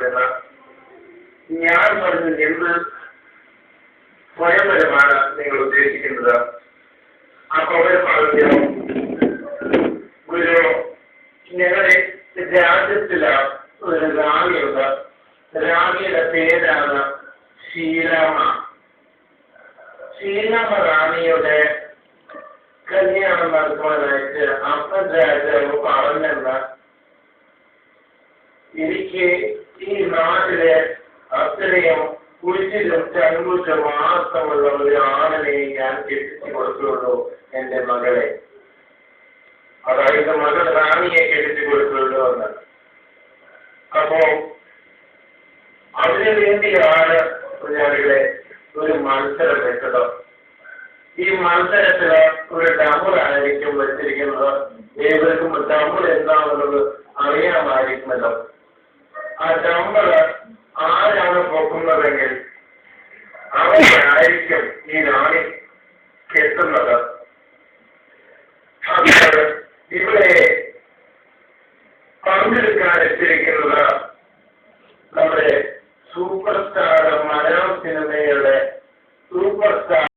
വരുന്ന ഞാൻ പറഞ്ഞ എന്ത് സ്വയംവരമാണ് നിങ്ങൾ ഉദ്ദേശിക്കുന്നത്? അപ്പൊ അവർ പറഞ്ഞു, ഒരു ഞങ്ങളുടെ രാജ്യത്തില് ഒരു റാണിയുണ്ട്. റാണിയുടെ പേരാണ് ശ്രീരാമ. ശ്രീരാമ റാണിയുടെ കല്യാണം നടത്തുവാനായിട്ട് അപ്പൻ രാജാവ് പറഞ്ഞെന്ന് എനിക്ക് ഈ നാട്ടിലെ അത്രയും കുഴിച്ചിലും ചങ്കൂറ്റം മാത്രമുള്ള ഒരു ആണിനെ ഞാൻ കെട്ടിച്ചു കൊടുക്കുകയുള്ളൂ എന്റെ മകളെ. അതായത് മകൾ റാണിയെ കെട്ടിച്ചു കൊടുക്കുകയുള്ളൂ എന്ന്. അപ്പോ അതിനു വേണ്ടിയാണ് കുഞ്ഞാലികളെ ഒരു മത്സരം വെച്ചത്. ഈ മത്സരത്തില് ഒരു ഡബിളായിരിക്കും വെച്ചിരിക്കുന്നത്. ഏവർക്കും ഡബിൾ എന്താണെന്നുള്ളത് അറിയാമായിരിക്കുമല്ലോ. ആ ഡബിള് ആരാണ് പൊക്കുന്നതെങ്കിൽ അവരായിരിക്കും ഈ റാണി കെട്ടുന്നത്. അപ്പോൾ ഇവിടെ പങ്കെടുക്കാൻ എത്തിയിരിക്കുന്നത് നമ്മുടെ സൂപ്പർ സ്റ്റാർ, മലയാള സിനിമയുടെ സൂപ്പർ സ്റ്റാർ